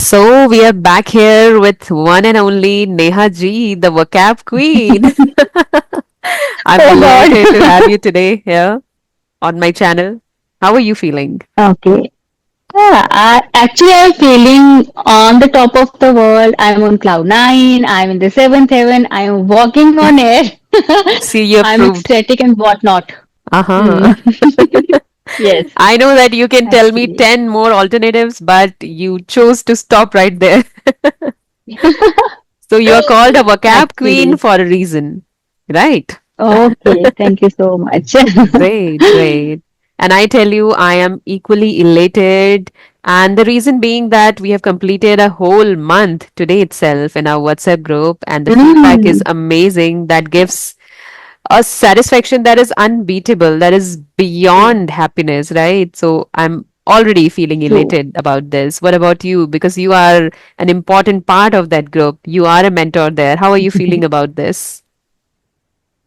So we are back here with one and only Neha G, the vocab queen. I'm Oh God. delighted to have you today here on my channel. How are you feeling? Okay. Yeah, actually, I'm feeling on the top of the world. I'm on cloud nine. I'm in the seventh heaven. I'm walking on air. See, you I'm approved. ecstatic and whatnot. Uh-huh. Mm. Yes, I know that you can tell me actually. 10 more alternatives, but you chose to stop right there. So you are called a vocab queen Actually. for a reason, right? Okay. Thank you so much. Great, great. And I tell you, I am equally elated. And the reason being that we have completed a whole month today itself in our WhatsApp group, and the feedback is Mm. amazing. That gives a satisfaction that is unbeatable, that is True. beyond happiness, right? So I'm already feeling True. elated about this. What about you? Because you are an important part of that group, you are a mentor there. How are you feeling about this?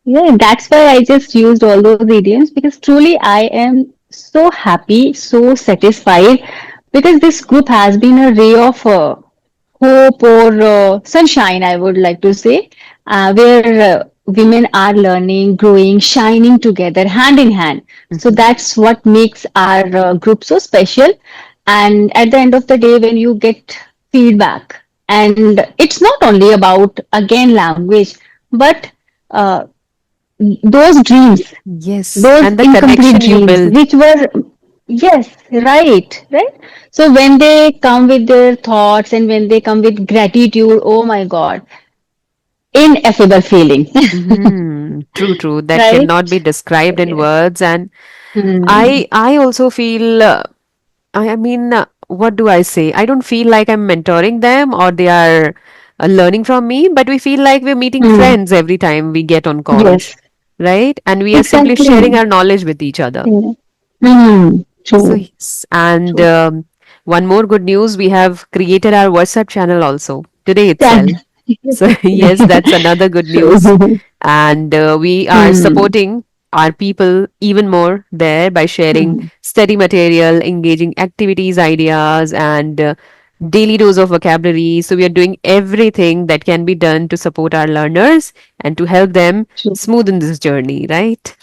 Yeah, that's why I just used all those idioms because truly I am so happy, so satisfied because this group has been a ray of hope or sunshine, I would like to say, where women are learning, growing, shining together hand in hand. So Mhm. that's what makes our group so special. And at the end of the day, when you get feedback, and it's not only about, again, language, but uh, those dreams, Yes, those and the incomplete connection you dreams, build. which were, yes, right. So when they come with their thoughts and when they come with gratitude, oh my God, ineffable feeling, True, true. That right? cannot be So described in yes. words. And Hmm. I also feel, what do I say? I don't feel like I'm mentoring them or they are learning from me, but we feel like we're meeting Hmm. friends every time we get on calls, Yes, right? And we are simply sharing exactly. our knowledge with each other. Yeah. Hmm. So, True, yes. And true. one more good news, we have created our WhatsApp channel also today That, itself. So, yes, that's another good news. true. And we are Hmm. supporting our people even more there by sharing Hmm. study material, engaging activities, ideas, and daily dose of vocabulary. So, we are doing everything that can be done to support our learners and to help them True. smoothen this journey, right?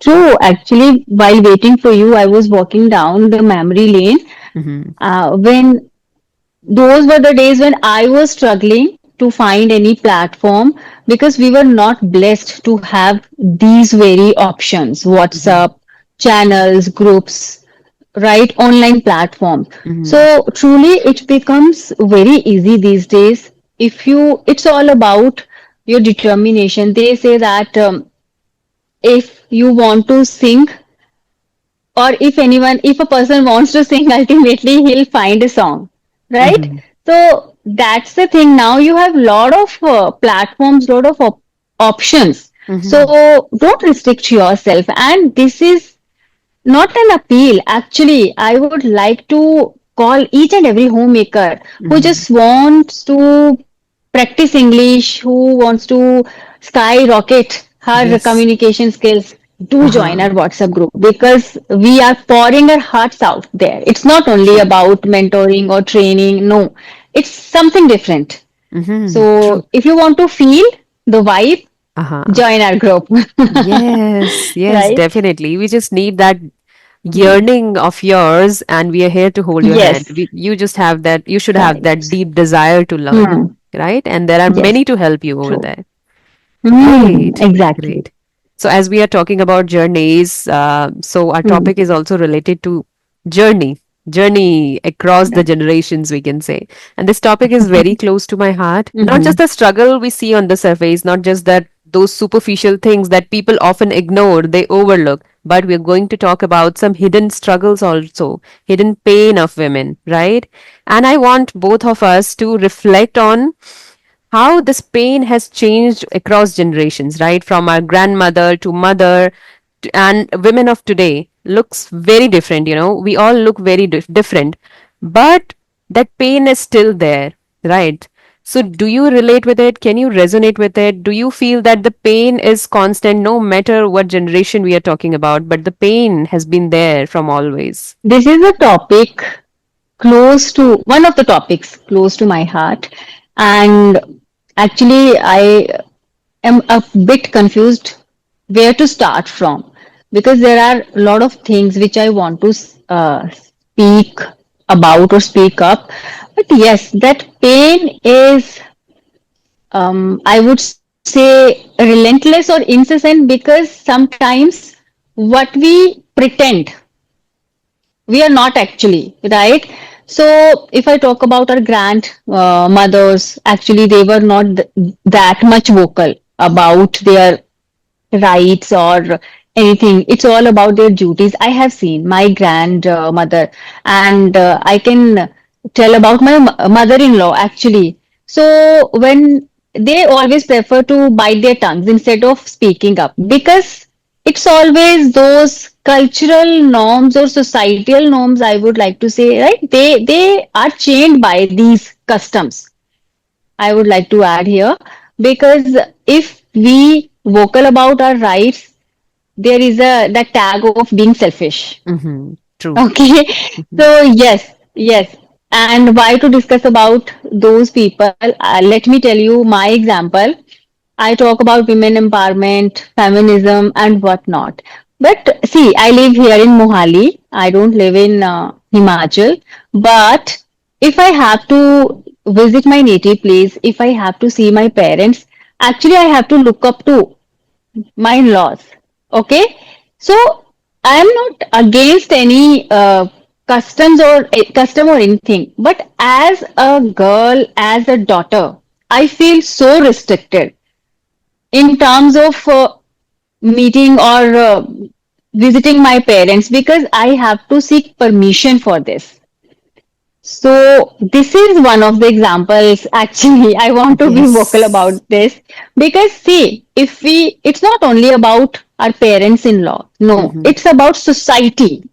True. Actually, while waiting for you, I was walking down the memory lane. Hmm. When those were the days when I was struggling to find any platform because we were not blessed to have these very options, Hmm. WhatsApp, channels, groups, right? Online platforms. Hmm. So truly it becomes very easy these days. It's all about your determination. They say that if you want to sing or if a person wants to sing, ultimately he'll find a song, right? Hmm. So that's the thing. Now you have lot of platforms, lot of options. Hmm. So don't restrict yourself. And this is not an appeal. Actually, I would like to call each and every homemaker who Hmm. just wants to practice English, who wants to skyrocket her Yes. communication skills. Do join Uh-huh. our WhatsApp group because we are pouring our hearts out there. It's not only True. about mentoring or training. No, it's something different. True. So if you want to feel the vibe, Uh-huh. join our group. Yes, yes, Right? definitely. We just need that Hmm. yearning of yours, and we are here to hold your hand. Yes, You just have that, you should have that right. deep desire to learn, Hmm. right? And there are Yes, many to help you over true. there. Great, Exactly. great. So, as we are talking about journeys, so our Hmm. topic is also related to journey, journey across the Right. generations, we can say. And this topic is very close to my heart. Not Hmm. just the struggle we see on the surface, not just that those superficial things that people often ignore, they overlook. But we're going to talk about some hidden struggles also, hidden pain of women, right? And I want both of us to reflect on how this pain has changed across generations, right? From our grandmother to mother and women of today looks very different, we all look very different, but that pain is still there, right? So do you relate with it? Can you resonate with it? Do you feel that the pain is constant no matter what generation we are talking about, but the pain has been there from always? This is a topic close to one of the topics close to my heart, and actually I am a bit confused where to start from, because there are a lot of things which I want to speak about or speak up. But yes, that pain is, I would say, relentless or incessant, because sometimes what we pretend we are not actually, right? So if I talk about our grand mothers, actually they were not that much vocal about their rights or anything. It's all about their duties. I have seen my grandmother, and I can tell about my mother-in-law actually. So when they always prefer to bite their tongues instead of speaking up, because it's always those cultural norms or societal norms, I would like to say, right? They are chained by these customs, I would like to add here, because if we vocal about our rights, there is a that tag of being selfish. Mm-hmm. True. Okay, Mm-hmm. so yes. And why to discuss about those people? Let me tell you my example. I talk about women empowerment, feminism, and whatnot. But see, I live here in Mohali. I don't live in Himachal. But if I have to visit my native place, if I have to see my parents, actually, I have to look up to my in-laws. Okay, so I am not against any customs or custom or anything, but as a girl, as a daughter, I feel so restricted in terms of meeting or visiting my parents, because I have to seek permission for this. So this is one of the examples. Actually, I want to be vocal Yes. about this, because see, if we, it's not only about our parents-in-law. No, Mm-hmm. it's about society.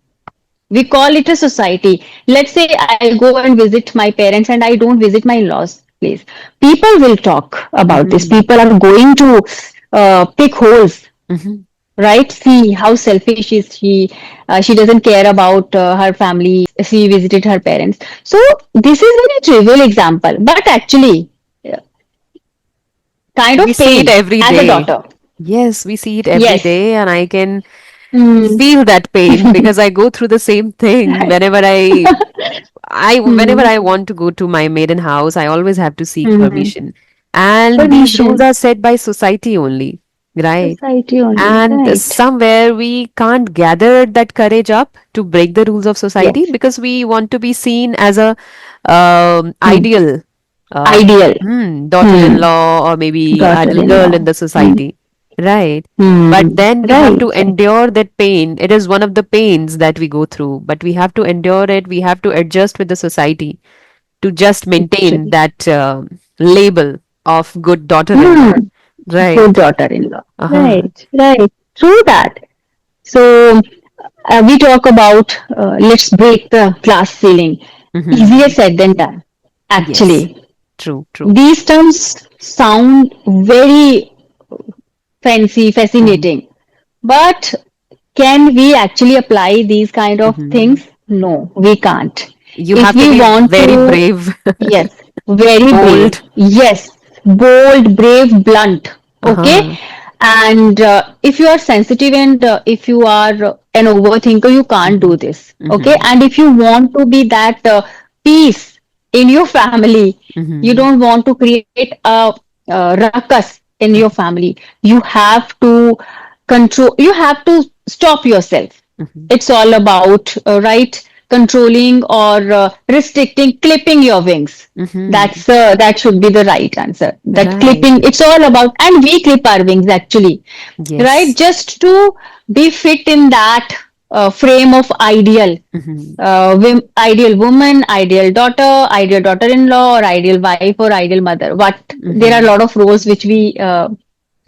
We call it a society. Let's say I go and visit my parents and I don't visit my in-laws place. People will talk about this. Mm-hmm. People are going to pick holes, Mm-hmm. right? See how selfish is she. She doesn't care about her family. She visited her parents. So this is very trivial example, but actually kind We of see it pain every as a day. daughter. Yes, we see it every Yes. day, and I can Hmm. feel that pain because I go through the same thing Right. whenever whenever Hmm. I want to go to my maiden house, I always have to seek Hmm. permission. And these rules Permission. are set by society only, right? Society only. And Right. somewhere we can't gather that courage up to break the rules of society Yes. because we want to be seen as a Hmm. ideal Ideal. Hmm. daughter-in-law or maybe ideal girl in Daughter-in-law. the Hmm. society, right? But Hmm. then we have Right. to Right. endure that pain. It is one of the pains that we go through, but we have to endure it. We have to adjust with the society to just maintain Actually. that label of good daughter-in-law, Hmm. Good right? daughter-in-law. Uh-huh. Right. Right. True that. So we talk about let's break the glass ceiling. Easier Mm-hmm. said than done. Yes, Actually, true, true. these terms sound very fancy, Mm-hmm. fascinating, but can we actually apply these kind of Mm-hmm. things? No, we can't. You If have to we be want very to, brave, yes, very brave. bold. Yes, bold, brave, blunt. Okay. Uh-huh. And if you are sensitive and if you are an overthinker, you can't Mm-hmm. do this. Okay. Mm-hmm. And if you want to be that peace in your family, you Mm-hmm. don't want to create a ruckus in your family. You have to control, you have to stop yourself. Mm-hmm. It's all about, right, controlling or restricting, clipping your wings. Mm-hmm. That should be the right answer. That Right. clipping, it's all about, and we clip our wings actually, right? Yes. Just to be fit in that frame of ideal, Mm-hmm. ideal woman, ideal daughter, ideal daughter-in-law, or ideal wife, or ideal mother. What, there are a Mm-hmm. lot of roles which we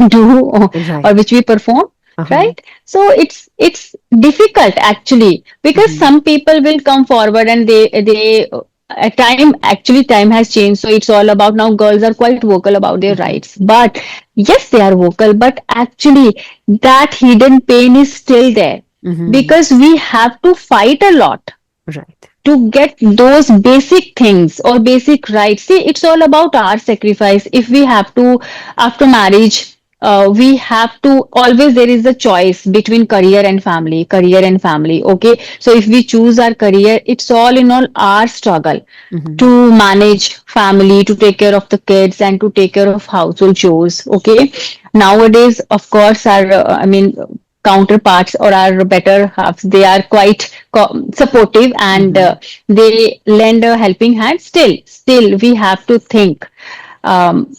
do, or Right. which we perform, Uh-huh. right? So it's difficult actually, because Mm-hmm. some people will come forward and they at time, actually time has changed, so it's all about now girls are quite vocal about their Mm-hmm. rights, but yes, they are vocal, but actually that hidden pain is still there, Mm-hmm. because we have to fight a lot. Right. to get those basic things or basic rights. See, it's all about our sacrifice. If we have to, after marriage, we have to always, there is a choice between career and family. Okay. So if we choose our career, it's all in all our struggle Mm-hmm. to manage family, to take care of the kids, and to take care of household chores. Okay. Nowadays, of course, our, counterparts or our better halves, they are quite supportive, and Mm-hmm. they lend a helping hand. Still, we have to think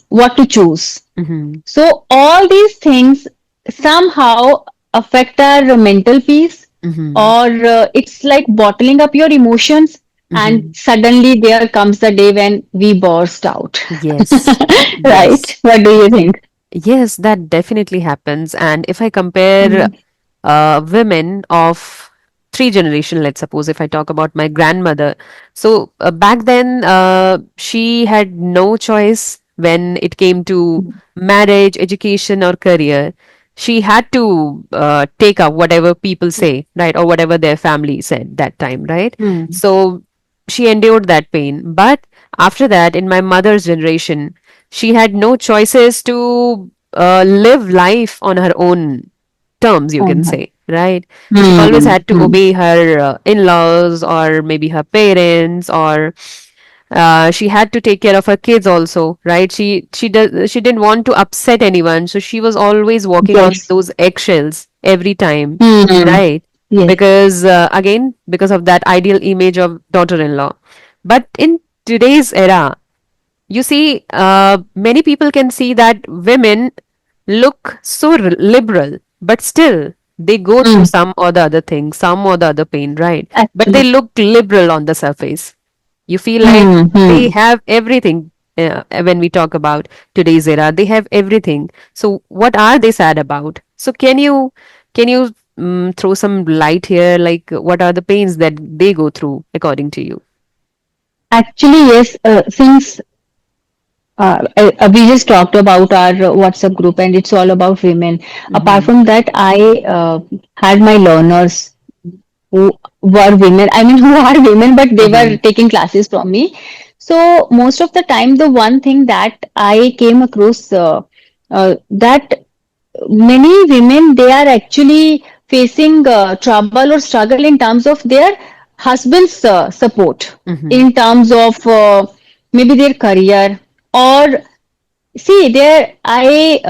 what to choose. Mm-hmm. So all these things somehow affect our mental peace, Mm-hmm. or it's like bottling up your emotions, and Mm-hmm. suddenly there comes the day when we burst out. Yes. Yes. Right? What do you think? Yes, that definitely happens. And if I compare Mm, women of three generation, let's suppose if I talk about my grandmother, so back then she had no choice when it came to marriage, education, or career. She had to take up whatever people say, right, or whatever their family said that time, right? mm, So she endured that pain. But after that, in my mother's generation, she had no choices to live life on her own terms, you can on her. say, right? She always Mm, had to mm, obey her in-laws or maybe her parents, or she had to take care of her kids also, right? She didn't want to upset anyone, so she was always walking on yes. those eggshells every time, Mm, right? yes. Because again, because of that ideal image of daughter-in-law. But in today's era, you see, many people can see that women look so liberal, but still they go through Mm, some or the other thing, some or the other pain, right? But they actually. look liberal on the surface. You feel like Mm, they mm. have everything. When we talk about today's era, they have everything. So what are they sad about? So can you throw some light here? Like what are the pains that they go through according to you? Actually, yes. Since we just talked about our WhatsApp group, and it's all about women. Apart Mm-hmm. from that, I had my learners who were women. I mean, who are women, but they Mm-hmm. were taking classes from me. So most of the time, the one thing that I came across, that many women, they are actually facing trouble or struggle in terms of their husband's support, Mm-hmm. in terms of maybe their career, or see, there I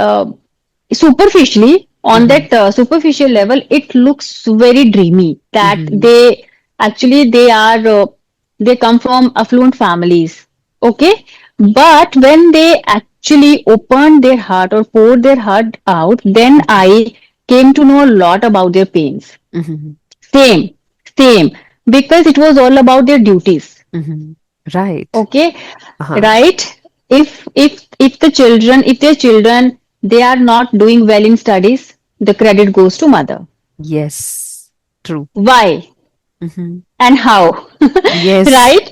superficially, on Mm-hmm. that superficial level, it looks very dreamy that Mm-hmm. they actually they come from affluent families. Okay, but when they actually open their heart or pour their heart out, then I came to know a lot about their pains. Mm-hmm. Same, same, because it was all about their duties. Mm-hmm. Right. Okay, Uh-huh. right. If the children, if their children, they are not doing well in studies, the credit goes to mother. Yes. True. Why Mm-hmm. and how? Yes. Right.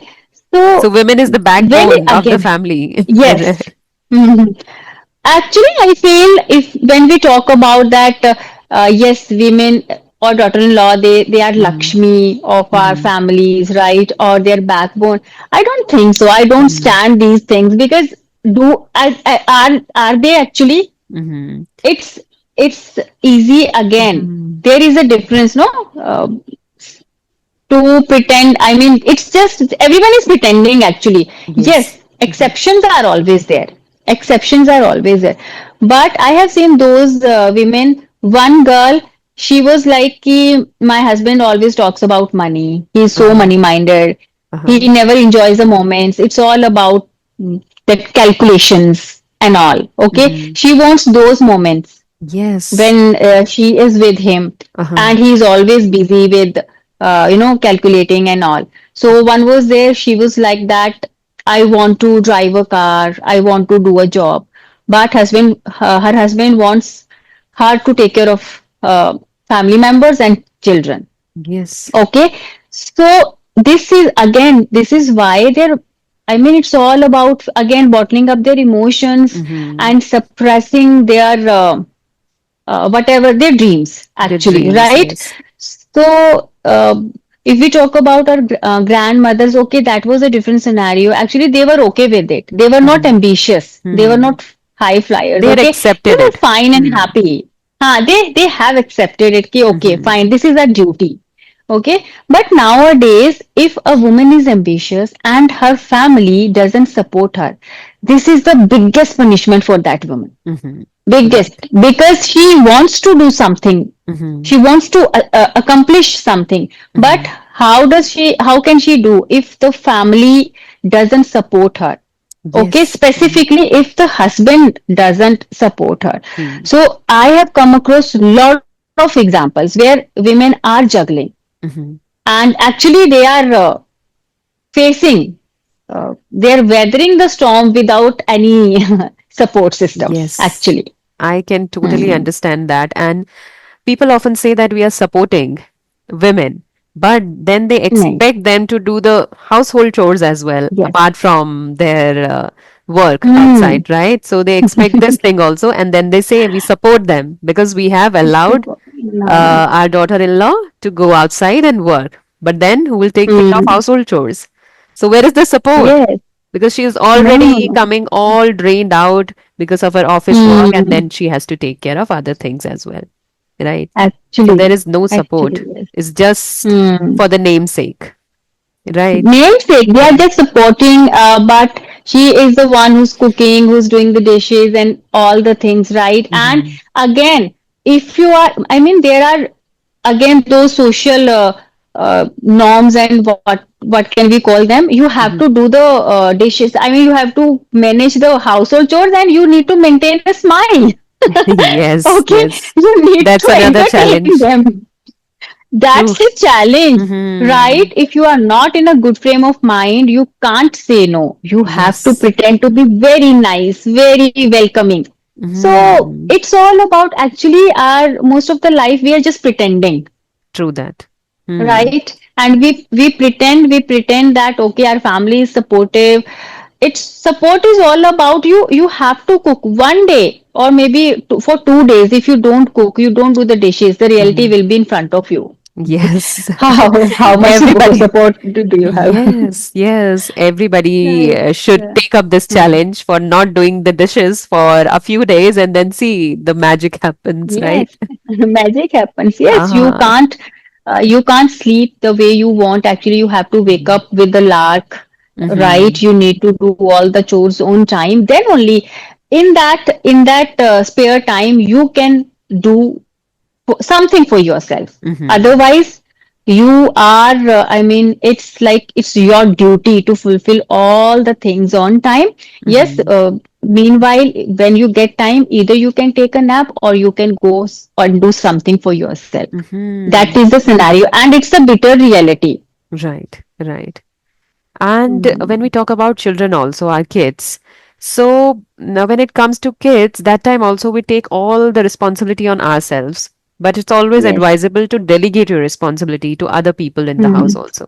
So So women is the when backbone of the again, family. yes. Mhm. Actually, I feel if when we talk about that, yes, women or daughter-in-law, they are Mm-hmm. Lakshmi of our Mm-hmm. families, right? Or their backbone. I don't think so. I don't Mm-hmm. stand these things because are they actually? Mm-hmm. It's easy again. Mm-hmm. There is a difference, no? To pretend. I mean, it's just everyone is pretending actually. Yes. Yes, Mm-hmm. exceptions are always there. Exceptions are always there. But I have seen those women. One girl, she was like, "Ki, my husband always talks about money. He's so Uh-huh. money minded. Uh-huh. He never enjoys the moments. It's all about the calculations and all. Okay, Mm-hmm. she wants those moments Yes. when she is with him, Uh-huh. and he is always busy with calculating and all. So one was there, she was like that, I want to drive a car, I want to do a job, but her husband wants her to take care of family members and children. Yes. Okay, so this is why they're, I mean, it's all about again bottling up their emotions Mm-hmm. and suppressing their whatever their dreams The actually, dreams, right? yes. So If we talk about our grandmothers, okay, that was a different scenario. Actually, they were okay with it. They were not Mhm. ambitious. They were Mhm. not high flyers. They had Okay, they accepted were it. fine and Mhm. happy. They have accepted it. Ki, okay, Mhm. fine. This is our duty. Okay, but nowadays, if a woman is ambitious and her family doesn't support her, this is the biggest punishment for that woman. Mhm. Biggest, Right. because she wants to do something, Mhm. she wants to accomplish something, but Mhm. how can she do if the family doesn't support her? Okay, Yes. Mhm. specifically if the husband doesn't support her. Mhm. So I have come across a lot of examples where women are juggling, Mhm. and actually they are facing, they are weathering the storm without any support system Yes. actually. I can totally Hmm. understand that. And people often say that we are supporting women, but then they Right. expect them to do the household chores as well, Yes. apart from their work Hmm. outside, right? So they expect this thing also, and then they say we support them because we have allowed No. our daughter-in-law to go outside and work. But then who will take care of Hmm. household chores? So where is the support? Yes. Because she is No, already no. coming all drained out because of her office work, and Hmm. then she has to take care of other things as well, right? So there Actually, is no actually, support. yes. It's just Hmm. for the namesake, right? Namesake, they are Mhm. just supporting, but she is the one who's cooking, who's doing the dishes and all the things, right? And Mhm. again, if you are, I mean, there are again those social norms, and what can we call them? You have to Mhm. do the dishes. I mean, you have to manage the household chores, and you need to maintain a smile. Yes, Okay, yes. you need That's to another entertain challenge. them. True. That's a challenge, right? Mhm. If you are not in a good frame of mind, you can't say no. You have to Yes. pretend to be very nice, very welcoming. So Mhm. it's all about actually our most of the life we are just pretending, True that. Hmm. right? And we pretend that okay, our family is supportive. It's support is all about you have to cook one day or maybe for 2 days. If you don't cook, you don't do the dishes, the reality Mhm. will be in front of you. Yes. How much Everybody. support do you have? Yes, yes. Everybody Right. should Yeah. take up this Hmm. challenge for not doing the dishes for a few days and then see the magic happens, right? Yes, magic happens. Yes, Uh-huh. you can't sleep the way you want. Actually, you have to wake Mhm. up with the lark, right? Mhm. You need to do all the chores on time. Then only in that spare time you can do something for yourself. Mhm. Otherwise, you are, I mean, it's like it's your duty to fulfill all the things on time. Yes, Mhm. meanwhile, when you get time, either you can take a nap or you can go and do something for yourself. That Mhm. is the scenario, and it's a bitter reality. Right, right. And when we Hmm. talk about children also, our kids, so now when it comes to kids, that time also we take all the responsibility on ourselves. But it's always Yes. advisable to delegate your responsibility to other people in the house Hmm. also,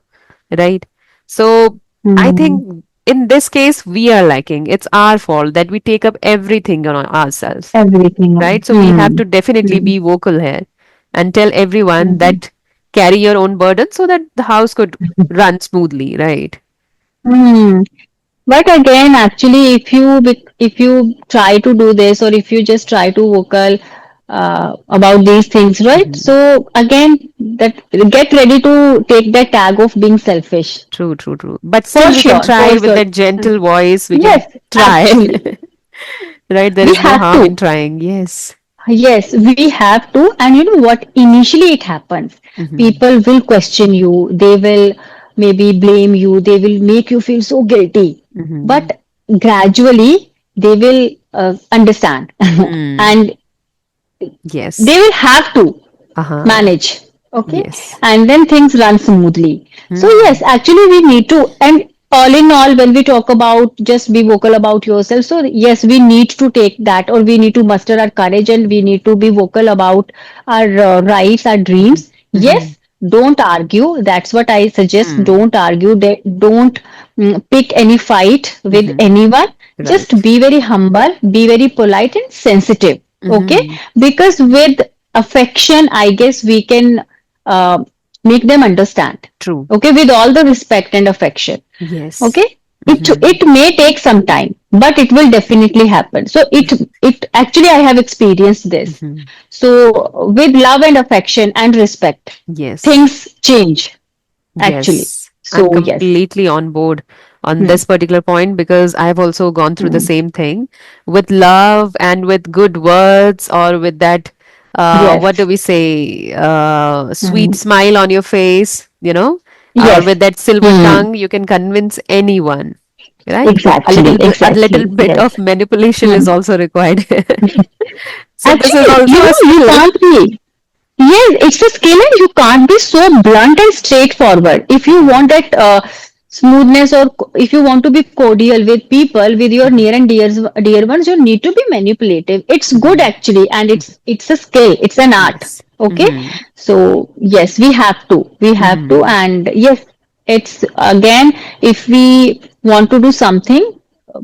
right? So I Hmm. think in this case, we are lacking. It's our fault that we take up everything on ourselves, Everything. right? So we have Hmm. to definitely Hmm. be vocal here and tell everyone Hmm. that carry your own burden so that the house could run smoothly, right? Hmm. But again, actually, if you try to do this, or if you just try to vocal about these things, right? Mhm. So again, that get ready to take that tag of being selfish. True, true, true. But For still, we can sure, try for with sure. that gentle voice. We can Yes, try. actually, Right? There we is no have harm in to. trying. Yes. Yes, we have to. And you know what? Initially, it happens. Mm-hmm. People will question you. They will maybe blame you. They will make you feel so guilty. Mm-hmm. But gradually, they will understand. Mm. And Yes. they will have to Uh-huh. manage. Okay. Yes. And then things run smoothly. So, yes, Mm. actually, we need to. And all in all, when we talk about just be vocal about yourself, so yes, we need to take that, or we need to muster our courage, and we need to be vocal about our rights, our Mm-hmm. dreams. Mm-hmm. Yes, don't argue. That's what I suggest. Mm. Don't argue. Don't pick any fight with Mm-hmm. anyone. Just Right. be very humble, be very polite and sensitive. Okay, Mm-hmm. because with affection, I guess we can uh, make them understand. True. Okay, with all the respect and affection. Yes. Okay, Mm-hmm. it may take some time, but it will definitely happen. So it actually, I have experienced this. Mm-hmm. So with love and affection and respect, Yes. things change actually. Yes, I'm So yes. completely on board on Hmm. this particular point because I've also gone through the same thing with love and with good words or with that, what do Yes. we say, sweet Hmm. smile on your face, or Yes. with that silver Hmm. tongue, you can convince anyone, right? Exactly. A little Exactly. bit Yes. of manipulation is Hmm. also required. So this is Actually, also a you skill. can't be. Yes, it's a skill, and you can't be so blunt and straightforward. If you Mhm, want that smoothness, or if you want to be cordial with people, with your mhm, near and dear ones, you need to be manipulative. It's good mhm, actually, and mhm. it's a skill. It's an art. Yes. Okay, Hmm. so yes, we have to, Hmm. and yes, it's again, if we want to do something,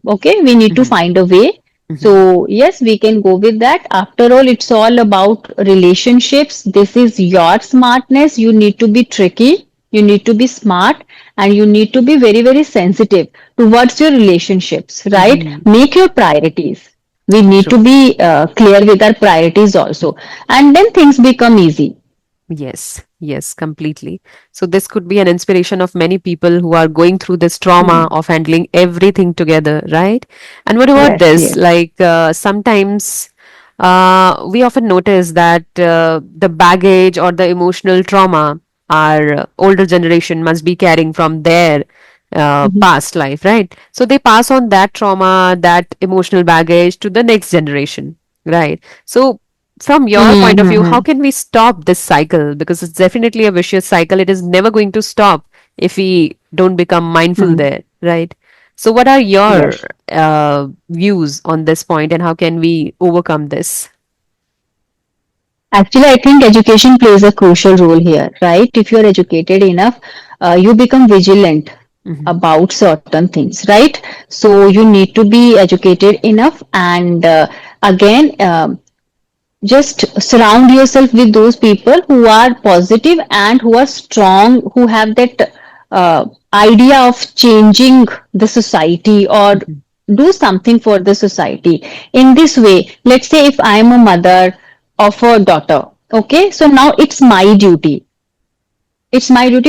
okay, we need to Hmm. find a way. Hmm. So, yes, we can go with that. After all, it's all about relationships. This is your smartness. You need to be tricky, you need to be smart, and you need to be very, very sensitive towards your relationships, right? Hmm. Make your priorities. We need True. to be clear with our priorities also. And then things become easy. Yes, yes, completely. So this could be an inspiration of many people who are going through this trauma Hmm. of handling everything together, right? And what about Yes, this? yes. Like sometimes we often notice that the baggage or the emotional trauma our older generation must be carrying from their Mhm. past life, right? So they pass on that trauma, that emotional baggage to the next generation, right? So from your point of view, how Mm-hmm. can we stop this cycle? Because it's definitely a vicious cycle. It is never going to stop if we don't become mindful Hmm. there, right? So, what are your Yes. views on this point, and how can we overcome this? Actually, I think education plays a crucial role here, right? If you're educated enough, you become vigilant Mm-hmm. about certain things, right? So you need to be educated enough, and again, just surround yourself with those people who are positive and who are strong, who have that idea of changing the society or Mm-hmm. do something for the society. In this way, let's say if I am a mother of a daughter, okay, so now it's my duty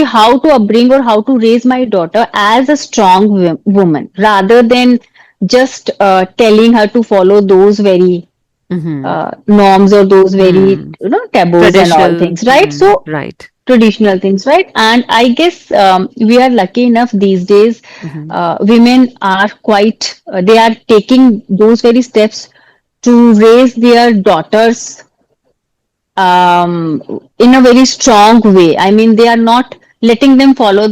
how to upbring or how to raise my daughter as a strong woman, rather than just telling her to follow those very Mm-hmm. norms, or those very, Hmm. taboos and all Traditional. things, right? Hmm. So Right. traditional things, right? And I guess we are lucky enough these days. Mm-hmm. Women are quite they are taking those very steps to raise their daughters in a very strong way. I mean, they are not letting them follow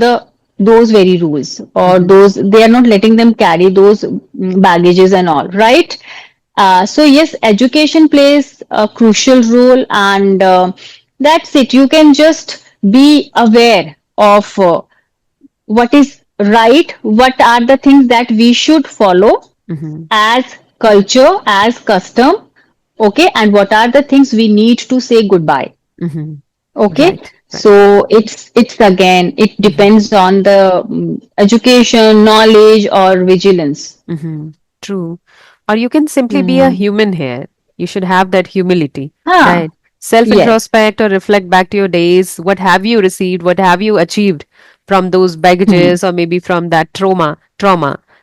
those very rules, or Mm-hmm. those they are not letting them carry those baggages and all, right? So yes, education plays a crucial role, and that's it. You can just be aware of what is right, what are the things that we should follow Mm-hmm. as culture, as custom, okay, and what are the things we need to say goodbye. Mm-hmm. Okay, Right. Right. so it's again, it Mm-hmm. depends on the education, knowledge, or vigilance. Mm-hmm. True. Or you can simply be a Hmm. human here. You should have that humility, Ah, right? Self yes. introspect or reflect back to your days. What have you received? What have you achieved from those Hmm. baggages or maybe from that trauma?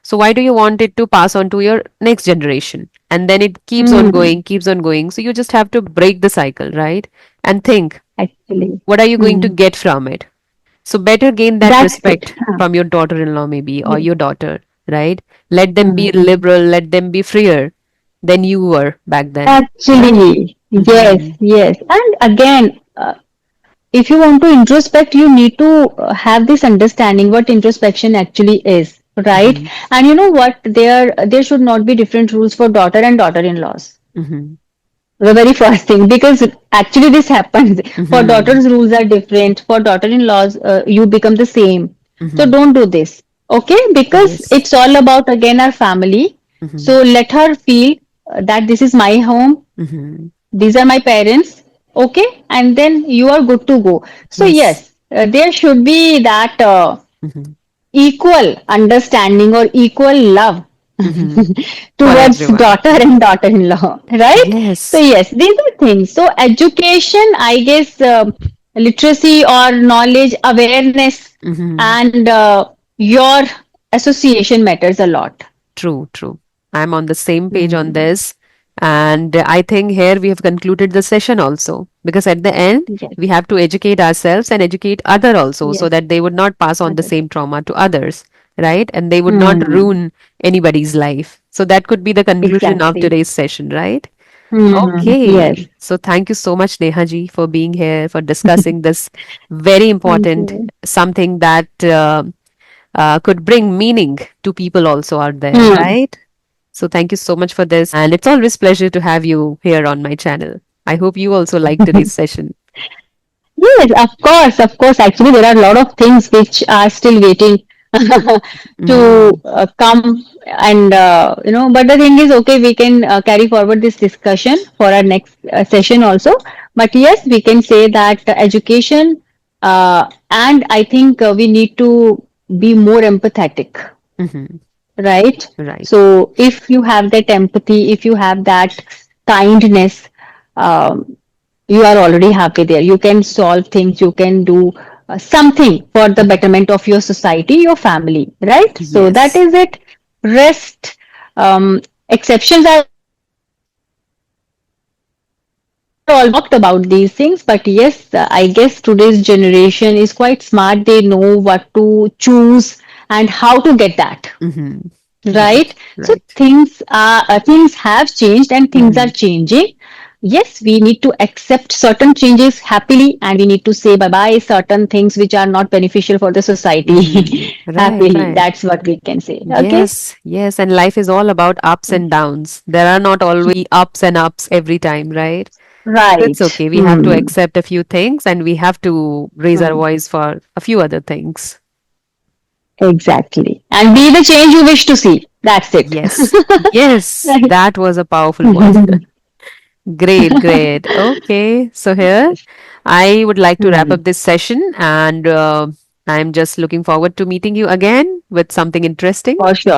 So why do you want it to pass on to your next generation? And then it keeps on Hmm. going, keeps on going. So you just have to break the cycle, right? And think, Actually, what are you going to hmm. get from it? So better gain that That's it. respect Huh. from your daughter-in-law maybe or Yes. your daughter, right? Let them be Hmm. liberal, let them be freer than you were back then, right? Actually, yes, Mm-hmm. yes. And again, if you want to introspect, you need to have this understanding what introspection actually is, right? Mm-hmm. And you know what? There should not be different rules for daughter and daughter-in-laws. Mm-hmm. The very first thing, because actually this happens. For Mm-hmm. daughters, rules are different. For daughter-in-laws, you become the same. So Mm-hmm. don't do this, okay? Because Yes. it's all about again our family. Mm-hmm. So let her feel that this is my home, Mm-hmm. these are my parents, okay, and then you are good to go. So Yes. yes, there should be that Hmm. equal understanding or equal love Hmm. For towards everyone. daughter and daughter-in-law, right? So Yes. yes, these are things. So education, I guess, literacy or knowledge, awareness, Hmm. and your association matters a lot. True, true. I'm on the same page on Hmm. this. And I think here we have concluded the session also. Because at the end, Yes, we have to educate ourselves and educate other also so yes, that they would not pass on the others. same trauma to others, right? And they would not Hmm. ruin anybody's life. So that could be the conclusion of Exactly. today's session, right? Hmm. Yes. Okay. So thank you so much, Neha for being here, for discussing this very Thank important you. something that could bring meaning to people also out there, Hmm. right? So thank you so much for this. And it's always pleasure to have you here on my channel. I hope you also like today's session. Yes, of course, of course. Actually, there are a lot of things which are still waiting to Hmm. come, and But the thing is, okay, we can carry forward this discussion for our next session also. But yes, we can say that education, and I think we need to be more empathetic, Hmm. right? Right. So if you have that empathy, if you have that kindness, um, you are already happy there. You can solve things, you can do something for the betterment of your society, your family, right? So that Yes. is it. Rest, exceptions are also there. We have all talked about these things, but yes, I guess today's generation is quite smart. They know what to choose and how to get that. Hmm. Right? Right. So Right. things have changed and things are Hmm. changing. Yes, we need to accept certain changes happily and we need to say bye bye certain things which are not beneficial for the Hmm. society Right. happily. Right. That's what we can say. Okay? Yes. Yes. And life is all about ups and downs. There are not always ups and ups every time, right? So it's Right. okay. We have to Hmm. accept a few things and we have to raise our Hmm. voice for a few other things. Exactly. And be the change you wish to see. That's it. Yes. Yes. Right. That was a powerful one. Great, great. Okay. So here, I would like to wrap Hmm. up this session and I'm just looking forward to meeting you again with something interesting. For sure.